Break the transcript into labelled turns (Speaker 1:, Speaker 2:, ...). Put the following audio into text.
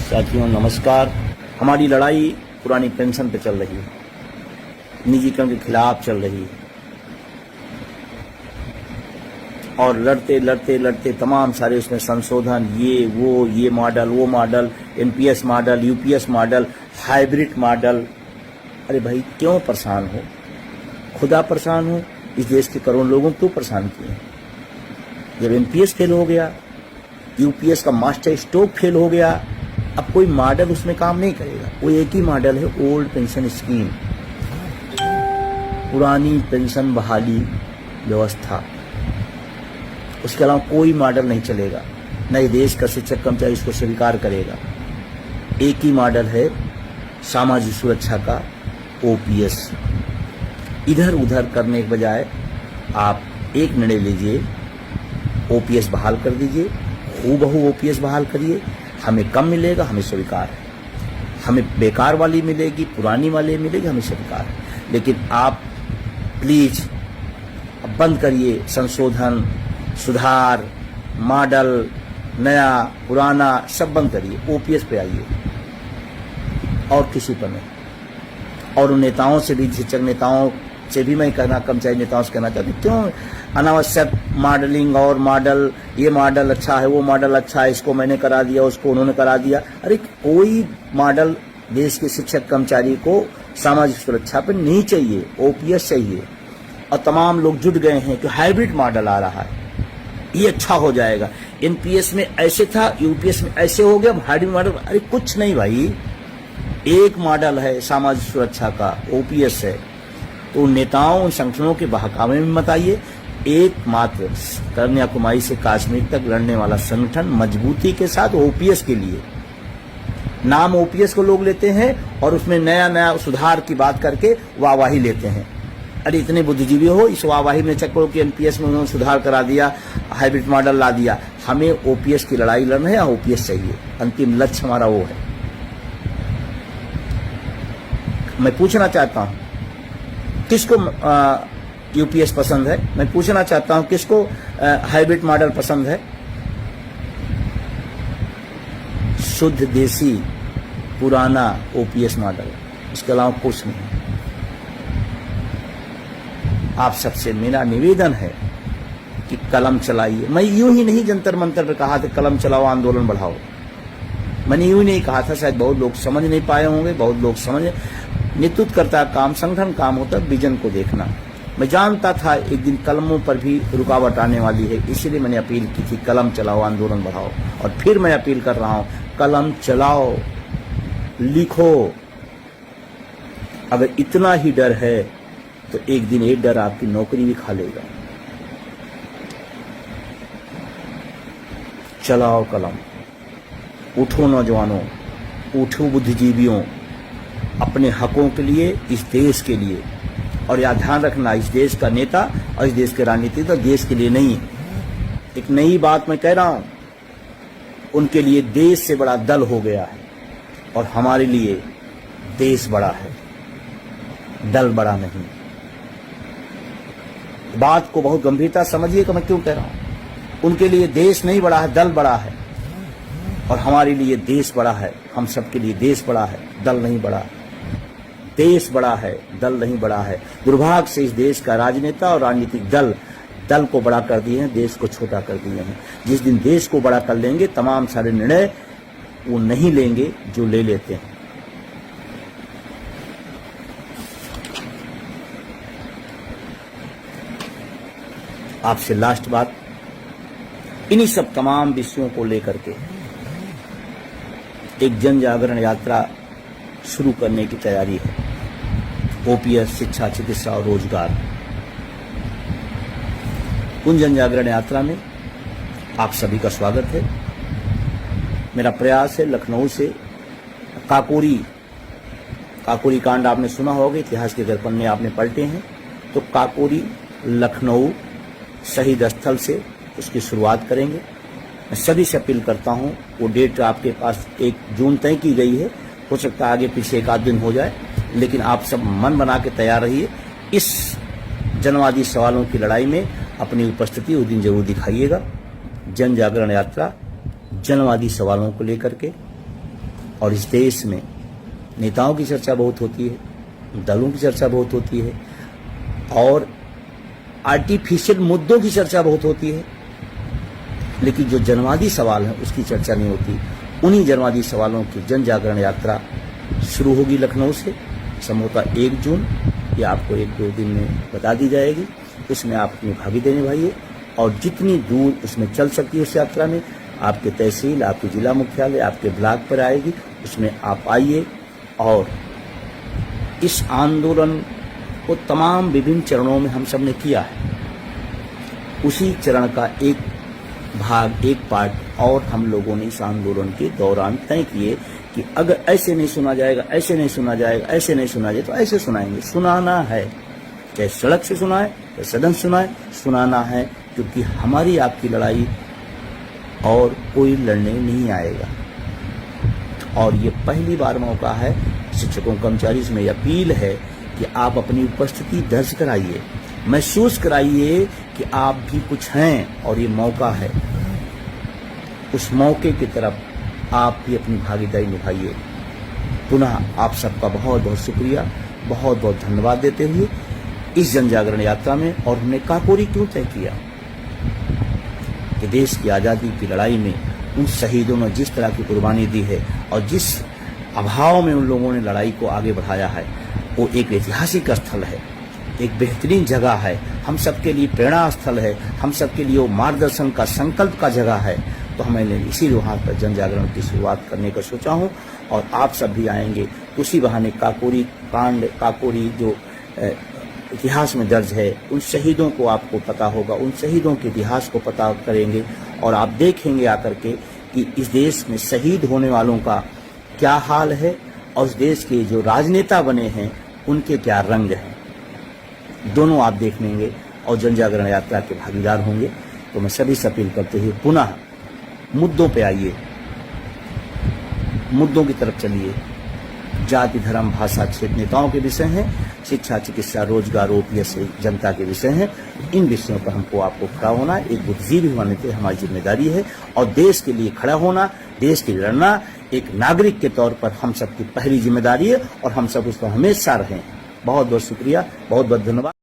Speaker 1: साथियों नमस्कार। हमारी लड़ाई पुरानी पेंशन पे चल रही है, निजीकरण के खिलाफ चल रही है और लड़ते लड़ते लड़ते तमाम सारे उसमें संशोधन, ये मॉडल, वो model, NPS model, UPS model, hybrid model. अरे भाई क्यों परेशान हो? खुदा परेशान हो, इस देश के करोड़ों लोगों को क्यों परेशान किए? जब एनपीएस फेल हो गया, यूपीएस का मास्टर स्ट्रोक फेल हो गया, अब कोई मॉडल उसमें काम नहीं करेगा। वो एक ही मॉडल है, ओल्ड पेंशन स्कीम, पुरानी पेंशन बहाली व्यवस्था। उसके अलावा कोई मॉडल नहीं चलेगा, न देश का शिक्षक कर्मचारी इसको स्वीकार करेगा। एक ही मॉडल है सामाजिक सुरक्षा का, ओपीएस। इधर उधर करने के बजाय आप एक निर्णय लीजिए, ओपीएस बहाल कर दीजिए, हूबहू ओपीएस बहाल करिए। हमें कम मिलेगा, हमें स्वीकार है। हमें बेकार वाली मिलेगी, पुरानी वाली मिलेगी, हमें स्वीकार है। लेकिन आप प्लीज बंद करिए संशोधन, सुधार, मॉडल, नया पुराना सब बंद करिए। ओपीएस पे आइए और किसी पर नहीं। और उन नेताओं से भी, शिक्षक नेताओं से भी मैं कहना, कर्मचारी नेताओं से कहना चाहती हूँ, क्यों अनावश्यक मॉडलिंग और मॉडल, ये मॉडल अच्छा है, वो मॉडल अच्छा है, इसको मैंने करा दिया, उसको उन्होंने करा दिया। अरे कोई मॉडल देश के शिक्षक कर्मचारी को सामाजिक सुरक्षा पर नहीं चाहिए, ओपीएस चाहिए। और तमाम लोग जुट गए हैं कि हाइब्रिड मॉडल आ रहा है, ये अच्छा हो जाएगा। एनपीएस में ऐसे था, यूपीएस में ऐसे हो गया, हाइब्रिड मॉडल। अरे कुछ नहीं भाई, एक मॉडल है सामाजिक सुरक्षा का, ओपीएस है। तो नेताओं, संगठनों के बहकावे में मत आइए। एकमात्र कन्याकुमारी से कश्मीर तक लड़ने वाला संगठन मजबूती के साथ ओपीएस के लिए, नाम ओपीएस को लोग लेते हैं और उसमें नया नया सुधार की बात करके वाहवाही लेते हैं। अरे इतने बुद्धिजीवी हो, इस वाहवाही में चक्कर कि एनपीएस में उन्होंने सुधार करा दिया, हाइब्रिड मॉडल ला दिया। हमें ओपीएस की लड़ाई लड़ना है या ओपीएस चाहिए, अंतिम लक्ष्य हमारा वो है। मैं पूछना चाहता हूं किसको यूपीएस पसंद है? मैं पूछना चाहता हूं किसको हाइब्रिड मॉडल पसंद है? शुद्ध देसी पुराना ओपीएस मॉडल, इसके अलावा कुछ नहीं। आप सबसे मेरा निवेदन है कि कलम चलाइए। मैं यूं ही नहीं जंतर मंतर पर कहा था कलम चलाओ, आंदोलन बढ़ाओ। मैंने यूं ही नहीं कहा था, शायद बहुत लोग समझ नहीं पाए होंगे, बहुत लोग समझ। नेतृत्व करता काम, संगठन काम होता विजन को देखना। मैं जानता था एक दिन कलमों पर भी रुकावट आने वाली है, इसीलिए मैंने अपील की थी कलम चलाओ, आंदोलन बढ़ाओ। और फिर मैं अपील कर रहा हूं, कलम चलाओ, लिखो। अगर इतना ही डर है तो एक दिन एक डर आपकी नौकरी भी खा लेगा। चलाओ कलम, उठो नौजवानों, उठो बुद्धिजीवियों, अपने हकों के लिए, इस देश के लिए। और यह ध्यान रखना, इस देश का नेता और इस देश के राजनीति तो देश के लिए नहीं है। एक नई बात मैं कह रहा हूं, उनके लिए देश से बड़ा दल हो गया है और हमारे लिए देश बड़ा है, दल बड़ा नहीं। बात को बहुत गंभीरता समझिएगा मैं क्यों कह रहा हूं। उनके लिए देश नहीं बड़ा है, दल बड़ा है। और हमारे लिए देश बड़ा है, हम सबके लिए देश बड़ा है, दल नहीं बड़ा। देश बड़ा है, दल नहीं बड़ा है। दुर्भाग्य से इस देश का राजनेता और राजनीतिक दल को बड़ा कर दिए हैं, देश को छोटा कर दिए हैं। जिस दिन देश को बड़ा कर लेंगे, तमाम सारे निर्णय वो नहीं लेंगे जो ले लेते हैं। आपसे लास्ट बात, इन्हीं सब तमाम विषयों को लेकर के एक जन जागरण यात्रा शुरू करने की तैयारी है। ओपीएस, शिक्षा, चिकित्सा और रोजगार। उन जन जागरण यात्रा में आप सभी का स्वागत है। मेरा प्रयास है लखनऊ से काकोरी कांड आपने सुना होगा, इतिहास के अगर पन्ने आपने पलटे हैं तो काकोरी लखनऊ शहीद स्थल से उसकी शुरुआत करेंगे। मैं सभी से अपील करता हूं, वो डेट आपके पास 1 जून तय की गई है, हो सकता है आगे पीछे एक आध दिन हो जाए, लेकिन आप सब मन बना के तैयार रहिए। इस जनवादी सवालों की लड़ाई में अपनी उपस्थिति उस दिन जरूर दिखाइएगा। जन जागरण यात्रा जनवादी सवालों को लेकर के और इस देश में नेताओं की चर्चा बहुत होती है, दलों की चर्चा बहुत होती है और आर्टिफिशियल मुद्दों की चर्चा बहुत होती है, लेकिन जो जनवादी सवाल है उसकी चर्चा नहीं होती। उन्हीं जनवादी सवालों की जन जागरण यात्रा शुरू होगी लखनऊ से, संभवतः 1 जून, ये आपको 1-2 दिन में बता दी जाएगी। उसमें आप अपनी भागीदारी निभाइए और जितनी दूर उसमें चल सकती है उस यात्रा में, आपके तहसील, आपके जिला मुख्यालय, आपके ब्लॉक पर आएगी, उसमें आप आइए और इस आंदोलन को तमाम विभिन्न चरणों में हम सब ने किया है। उसी चरण का एक भाग, एक पार्ट और हम लोगों ने इस आंदोलन के दौरान तय किए कि अगर ऐसे नहीं सुना जाएगा, ऐसे नहीं सुना जाएगा, ऐसे नहीं सुना जाए तो ऐसे सुनाएंगे। सुनाना है, चाहे सड़क से सुनाए, चाहे सदन सुनाए, सुनाना है, क्योंकि हमारी आपकी लड़ाई और कोई लड़ने नहीं आएगा। और ये पहली बार मौका है शिक्षकों कर्मचारी से मेरी अपील है कि आप अपनी उपस्थिति दर्ज कराइए, महसूस कराइए कि आप भी कुछ हैं और ये मौका है। उस मौके की तरफ आप भी अपनी भागीदारी निभाइए। पुनः आप सबका बहुत बहुत शुक्रिया, बहुत बहुत धन्यवाद देते हुए इस जन जागरण यात्रा में। और हमने काकोरी क्यों तय किया कि देश की आज़ादी की लड़ाई में उन शहीदों ने जिस तरह की कुर्बानी दी है और जिस अभाव में उन लोगों ने लड़ाई को आगे बढ़ाया है, वो एक ऐतिहासिक स्थल है, एक बेहतरीन जगह है, हम सबके लिए प्रेरणा स्थल है, हम सबके लिए वो मार्गदर्शन का संकल्प का जगह है। तो मैंने इसीलिए वहाँ पर जन जागरण की शुरुआत करने का सोचा हूँ और आप सब भी आएंगे तो उसी बहाने काकोरी कांड, काकोरी जो इतिहास में दर्ज है, उन शहीदों को आपको पता होगा, उन शहीदों के इतिहास को पता करेंगे और आप देखेंगे आकर के कि इस देश में शहीद होने वालों का क्या हाल है और उस देश के जो राजनेता बने हैं उनके क्या रंग हैं, दोनों आप देख लेंगे और जन जागरण यात्रा के भागीदार होंगे। तो मैं सभी से अपील करते हुए पुनः मुद्दों पे आइए, मुद्दों की तरफ चलिए। जाति, धर्म, भाषा, क्षेत्र नेताओं के विषय हैं, शिक्षा, चिकित्सा, रोजगार, ओपीएस जनता के विषय हैं। इन विषयों पर हमको आपको खड़ा होना, एक बुद्धिजीवी होने की हमारी जिम्मेदारी है और देश के लिए खड़ा होना, देश के लिए लड़ना एक नागरिक के तौर पर हम सबकी पहली जिम्मेदारी है और हम सब उसको हमेशा रहें। बहुत बहुत शुक्रिया, बहुत बहुत धन्यवाद।